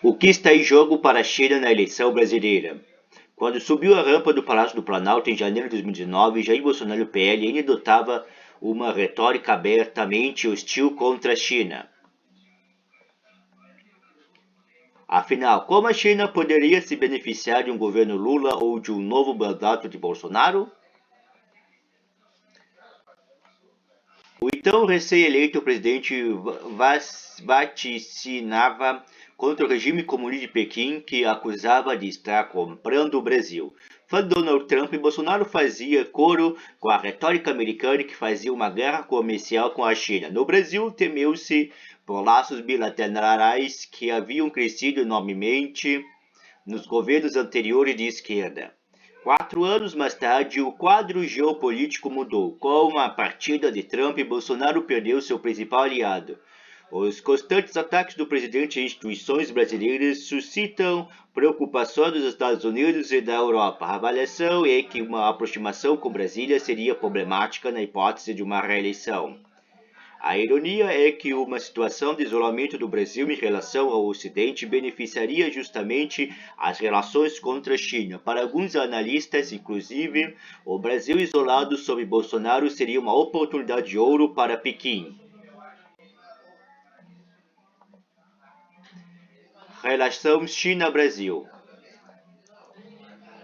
O que está em jogo para a China na eleição brasileira? Quando subiu a rampa do Palácio do Planalto em janeiro de 2019, Jair Bolsonaro do PL ainda adotava uma retórica abertamente hostil contra a China. Afinal, como a China poderia se beneficiar de um governo Lula ou de um novo mandato de Bolsonaro? O então recém-eleito presidente vaticinava contra o regime comunista de Pequim, que acusava de estar comprando o Brasil. Fã de Donald Trump, Bolsonaro fazia coro com a retórica americana que fazia uma guerra comercial com a China. No Brasil, temeu-se por laços bilaterais que haviam crescido enormemente nos governos anteriores de esquerda. 4 anos mais tarde, o quadro geopolítico mudou. Com a partida de Trump, Bolsonaro perdeu seu principal aliado. Os constantes ataques do presidente a instituições brasileiras suscitam preocupação dos Estados Unidos e da Europa. A avaliação é que uma aproximação com Brasília seria problemática na hipótese de uma reeleição. A ironia é que uma situação de isolamento do Brasil em relação ao Ocidente beneficiaria justamente as relações contra a China. Para alguns analistas, inclusive, o Brasil isolado sob Bolsonaro seria uma oportunidade de ouro para Pequim. Relação China-Brasil.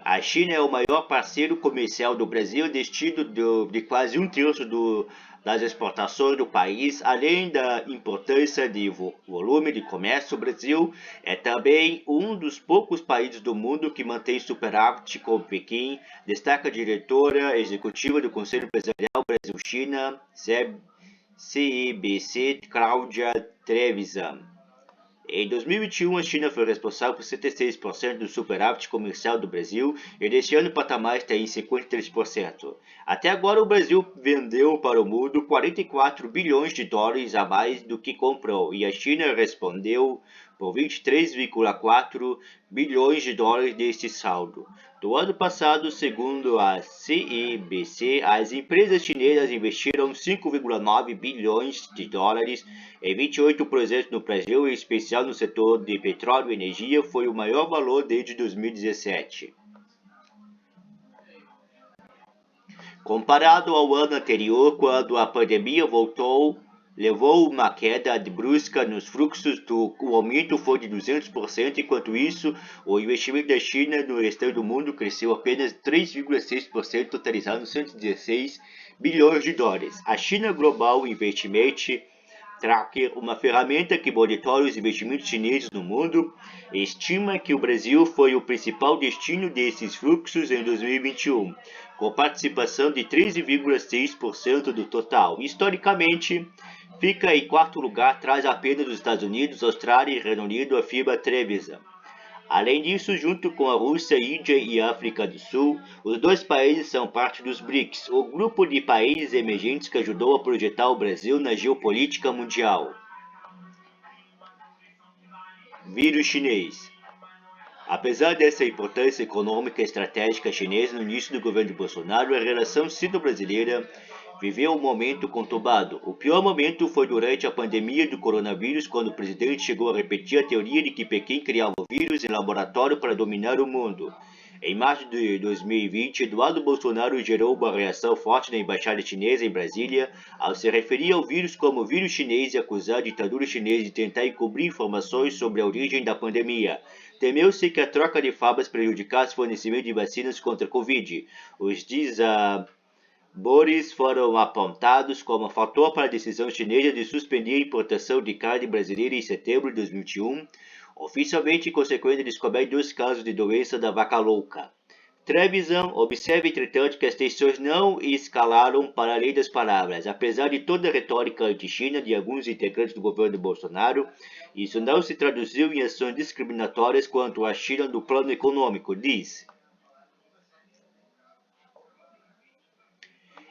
A China é o maior parceiro comercial do Brasil, destino de quase um terço das exportações do país. Além da importância de volume de comércio, o Brasil é também um dos poucos países do mundo que mantém superávit com Pequim, destaca a diretora executiva do Conselho Empresarial Brasil-China, CIBC, Cláudia Trevisan. Em 2021, a China foi responsável por 76% do superávit comercial do Brasil e neste ano o patamar está em 53%. Até agora, o Brasil vendeu para o mundo 44 bilhões de dólares a mais do que comprou e a China respondeu por 23,4 bilhões de dólares deste saldo. Do ano passado, segundo a CIBC, as empresas chinesas investiram 5,9 bilhões de dólares em 28 projetos no Brasil, em especial no setor de petróleo e energia, foi o maior valor desde 2017. Comparado ao ano anterior, quando a pandemia levou uma queda brusca nos fluxos, o aumento foi de 200%, enquanto isso, o investimento da China no restante do mundo cresceu apenas 3,6%, totalizando 116 bilhões de dólares. A China Global Investment Tracker, uma ferramenta que monitora os investimentos chineses no mundo, estima que o Brasil foi o principal destino desses fluxos em 2021, com participação de 13,6% do total. Historicamente, fica em quarto lugar atrás apenas dos Estados Unidos, Austrália e Reino Unido, afirma Trevisan. Além disso, junto com a Rússia, Índia e África do Sul, os dois países são parte dos BRICS, o grupo de países emergentes que ajudou a projetar o Brasil na geopolítica mundial. Vírus chinês. Apesar dessa importância econômica e estratégica chinesa no início do governo de Bolsonaro, a relação sino-brasileira viveu um momento conturbado. O pior momento foi durante a pandemia do coronavírus, quando o presidente chegou a repetir a teoria de que Pequim criava o vírus em laboratório para dominar o mundo. Em março de 2020, Eduardo Bolsonaro gerou uma reação forte na embaixada chinesa em Brasília ao se referir ao vírus como vírus chinês e acusar a ditadura chinesa de tentar encobrir informações sobre a origem da pandemia. Temeu-se que a troca de favas prejudicasse o fornecimento de vacinas contra a Covid. Os Boris foram apontados como fator para a decisão chinesa de suspender a importação de carne brasileira em setembro de 2021, oficialmente em consequência da descoberta de 2 casos de doença da vaca louca. Trevisan observa, entretanto, que as tensões não escalaram para além das palavras. Apesar de toda a retórica anti-China de alguns integrantes do governo de Bolsonaro, isso não se traduziu em ações discriminatórias quanto à China no plano econômico, diz.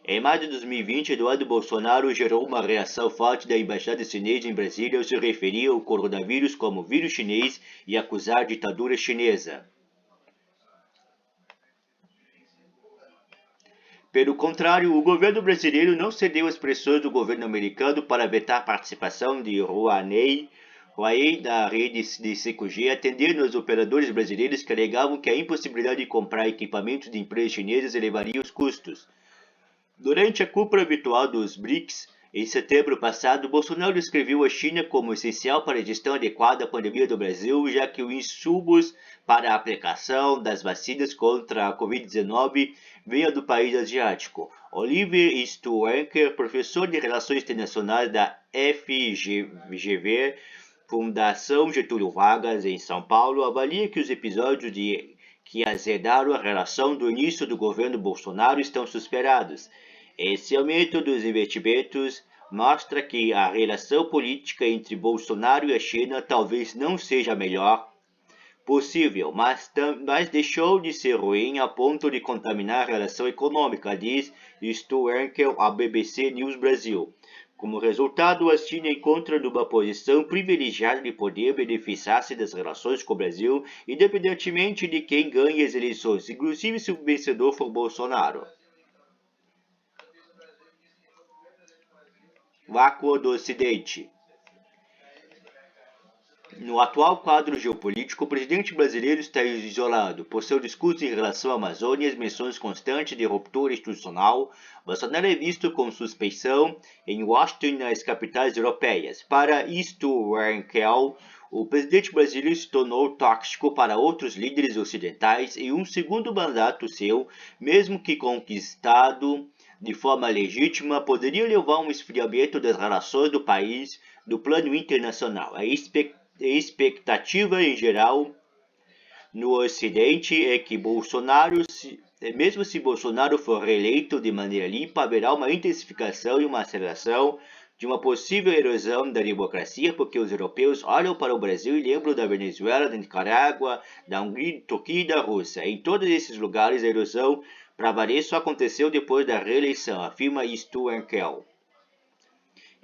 Em maio de 2020, Eduardo Bolsonaro gerou uma reação forte da embaixada chinesa em Brasília ao se referir ao coronavírus como vírus chinês e acusar a ditadura chinesa. Pelo contrário, o governo brasileiro não cedeu às pressões do governo americano para vetar a participação de Rouhani Huawei da rede de 5G atendendo aos operadores brasileiros que alegavam que a impossibilidade de comprar equipamentos de empresas chinesas elevaria os custos. Durante a cúpula virtual dos BRICS, em setembro passado, Bolsonaro descreveu a China como essencial para a gestão adequada da pandemia do Brasil, já que os insumos para a aplicação das vacinas contra a Covid-19 vêm do país asiático. Oliver Stuenker, professor de Relações Internacionais da FGV, Fundação Getúlio Vargas, em São Paulo, avalia que os episódios que azedaram a relação do início do governo Bolsonaro estão superados. Esse aumento dos investimentos mostra que a relação política entre Bolsonaro e a China talvez não seja a melhor possível, mas deixou de ser ruim a ponto de contaminar a relação econômica, diz Stu Enkel à BBC News Brasil. Como resultado, a China encontra numa posição privilegiada de poder beneficiar-se das relações com o Brasil, independentemente de quem ganhe as eleições, inclusive se o vencedor for Bolsonaro. Vácuo do Ocidente. No atual quadro geopolítico, o presidente brasileiro está isolado. Por seu discurso em relação à Amazônia e as menções constantes de ruptura institucional, Bolsonaro é visto com suspeição em Washington e nas capitais europeias. Para Stu Enkel, o presidente brasileiro se tornou tóxico para outros líderes ocidentais em um segundo mandato seu, mesmo que conquistado de forma legítima, poderia levar a um esfriamento das relações do país no plano internacional. A expectativa em geral no Ocidente é que mesmo se Bolsonaro for reeleito de maneira limpa, haverá uma intensificação e uma aceleração de uma possível erosão da democracia, porque os europeus olham para o Brasil e lembram da Venezuela, da Nicarágua, da Hungria, Turquia e da Rússia. Em todos esses lugares, a erosão para valer só aconteceu depois da reeleição, afirma Stu Enkel.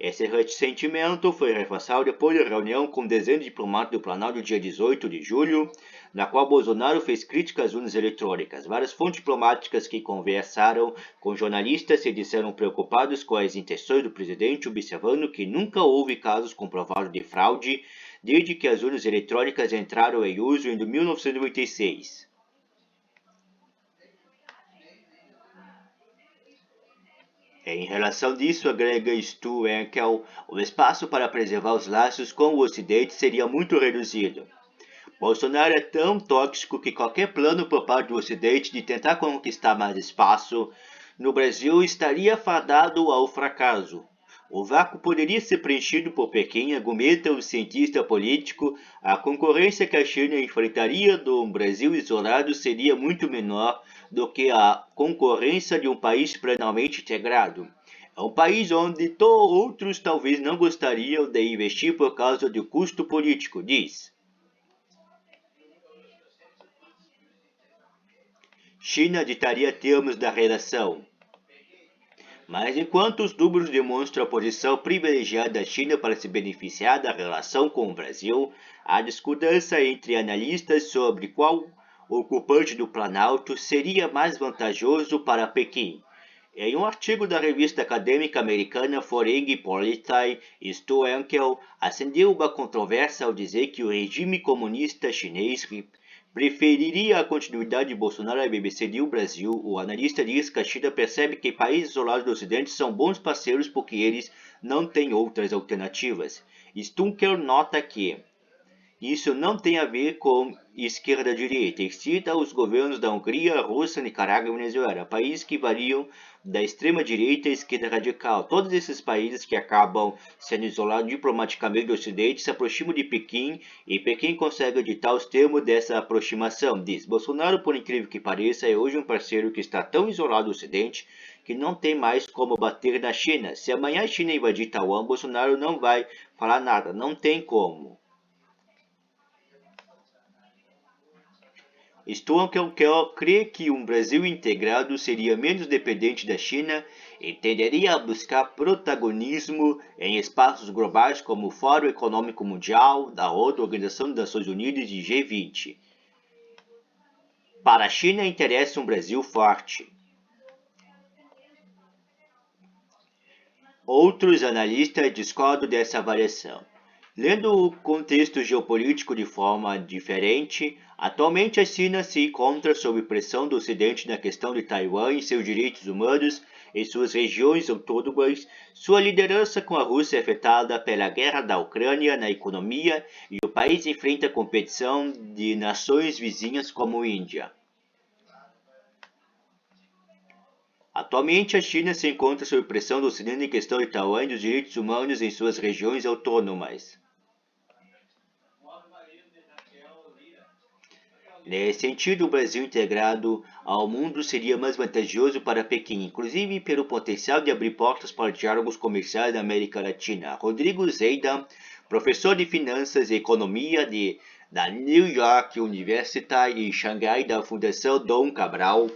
Esse ressentimento foi reforçado depois da reunião com dezenas de diplomatas do Planalto no dia 18 de julho, na qual Bolsonaro fez críticas às urnas eletrônicas. Várias fontes diplomáticas que conversaram com jornalistas se disseram preocupados com as intenções do presidente, observando que nunca houve casos comprovados de fraude desde que as urnas eletrônicas entraram em uso em 1996. Em relação disso, agrega Stu Enkel, o espaço para preservar os laços com o Ocidente seria muito reduzido. Bolsonaro é tão tóxico que qualquer plano por parte do Ocidente de tentar conquistar mais espaço no Brasil estaria fadado ao fracasso. O vácuo poderia ser preenchido por Pequim, argumenta o cientista político. A concorrência que a China enfrentaria do Brasil isolado seria muito menor do que a concorrência de um país plenamente integrado. É um país onde outros talvez não gostariam de investir por causa do custo político, diz. China ditaria termos da relação. Mas enquanto os números demonstram a posição privilegiada da China para se beneficiar da relação com o Brasil, há discordância entre analistas sobre qual ocupante do Planalto seria mais vantajoso para Pequim. Em um artigo da revista acadêmica americana Foreign Policy, Stu Enkel acendeu uma controvérsia ao dizer que o regime comunista chinês preferiria a continuidade de Bolsonaro à BBC News Brasil. O analista diz que a China percebe que países isolados do Ocidente são bons parceiros porque eles não têm outras alternativas. Stunker nota que isso não tem a ver com esquerda-direita e cita os governos da Hungria, Rússia, Nicarágua e Venezuela, países que variam da extrema-direita à esquerda radical. Todos esses países que acabam sendo isolados diplomaticamente do Ocidente se aproximam de Pequim e Pequim consegue ditar os termos dessa aproximação, diz. Bolsonaro, por incrível que pareça, é hoje um parceiro que está tão isolado do Ocidente que não tem mais como bater na China. Se amanhã a China invadir Taiwan, Bolsonaro não vai falar nada, não tem como. Stunkel crê que um Brasil integrado seria menos dependente da China e tenderia a buscar protagonismo em espaços globais como o Fórum Econômico Mundial, da ONU, Organização das Nações Unidas e G20. Para a China interessa um Brasil forte. Outros analistas discordam dessa avaliação. Lendo o contexto geopolítico de forma diferente, atualmente a China se encontra sob pressão do Ocidente na questão de Taiwan e seus direitos humanos em suas regiões autônomas. Sua liderança com a Rússia é afetada pela guerra da Ucrânia na economia e o país enfrenta a competição de nações vizinhas como a Índia. Atualmente, a China se encontra sob pressão do Ocidente em questão de Taiwan e dos direitos humanos em suas regiões autônomas. Nesse sentido, o Brasil integrado ao mundo seria mais vantajoso para Pequim, inclusive pelo potencial de abrir portas para diálogos comerciais na América Latina. Rodrigo Zeidan, professor de Finanças e Economia da New York University e Xangai da Fundação Dom Cabral,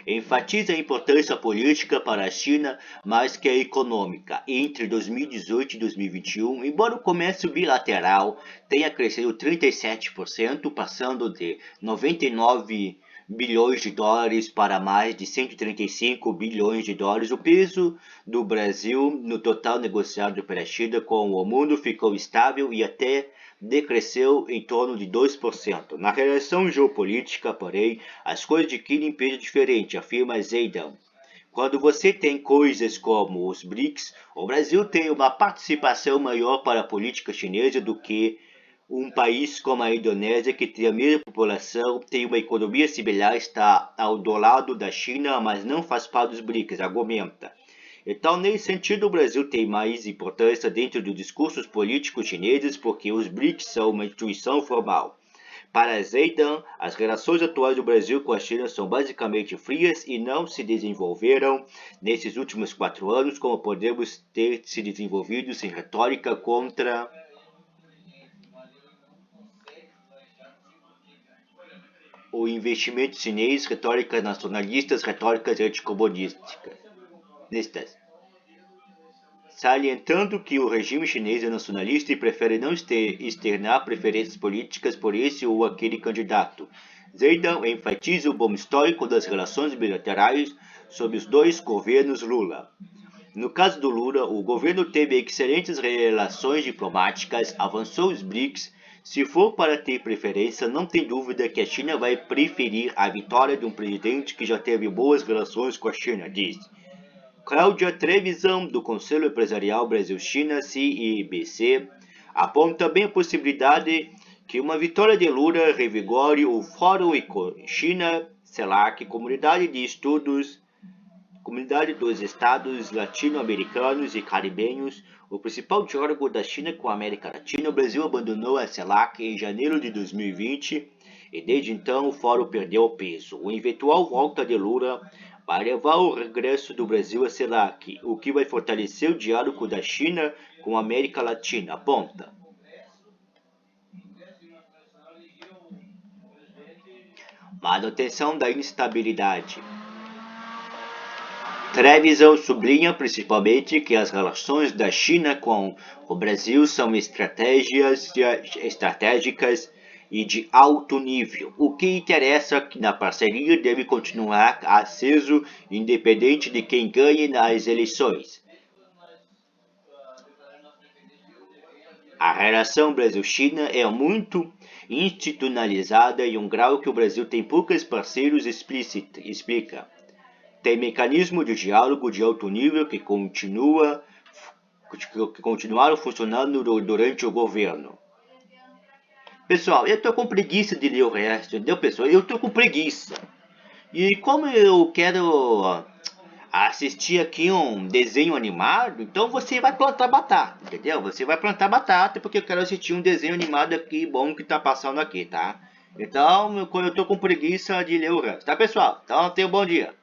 enfatiza a importância política para a China mais que a econômica. Entre 2018 e 2021, embora o comércio bilateral tenha crescido 37%, passando de 99 bilhões de dólares para mais de 135 bilhões de dólares, o peso do Brasil no total negociado pela China com o mundo ficou estável e até decresceu em torno de 2%. Na relação geopolítica, porém, as coisas adquirem peso diferente, afirma Zeidan. Quando você tem coisas como os BRICS, o Brasil tem uma participação maior para a política chinesa do que um país como a Indonésia, que tem a mesma população, tem uma economia similar, está do lado da China, mas não faz parte dos BRICS, argumenta. Então, nesse sentido, o Brasil tem mais importância dentro dos discursos políticos chineses porque os BRICS são uma instituição formal. Para Zeidan, as relações atuais do Brasil com a China são basicamente frias e não se desenvolveram nesses últimos 4 anos como podemos ter se desenvolvido sem retórica contra o investimento chinês, retóricas nacionalistas, retóricas anticomunistas. Salientando que o regime chinês é nacionalista e prefere não externar preferências políticas por esse ou aquele candidato. Zeidan enfatiza o bom histórico das relações bilaterais sob os 2 governos Lula. No caso do Lula, o governo teve excelentes relações diplomáticas, avançou os BRICS. Se for para ter preferência, não tem dúvida que a China vai preferir a vitória de um presidente que já teve boas relações com a China, diz Cláudia Trevisan, do Conselho Empresarial Brasil-China, CIBC, aponta também a possibilidade que uma vitória de Lula revigore o Fórum China-CELAC, Comunidade dos Estados Latino-Americanos e Caribenhos, o principal diálogo da China com a América Latina. O Brasil abandonou a CELAC em janeiro de 2020 e desde então o fórum perdeu peso. O eventual volta de Lula vai levar o regresso do Brasil à CELAC, o que vai fortalecer o diálogo da China com a América Latina, aponta. Manutenção da instabilidade. Trevisan sublinha principalmente que as relações da China com o Brasil são estratégicas e de alto nível. O que interessa na parceria deve continuar aceso, independente de quem ganhe nas eleições. A relação Brasil-China é muito institucionalizada em um grau que o Brasil tem poucos parceiros, explica. Tem mecanismo de diálogo de alto nível que continuaram funcionando durante o governo. Pessoal, eu tô com preguiça de ler o resto, entendeu, pessoal? Eu tô com preguiça. E como eu quero assistir aqui um desenho animado, então você vai plantar batata, entendeu? Você vai plantar batata porque eu quero assistir um desenho animado aqui bom que tá passando aqui, tá? Então, eu tô com preguiça de ler o resto, tá, pessoal? Então, tenha um bom dia.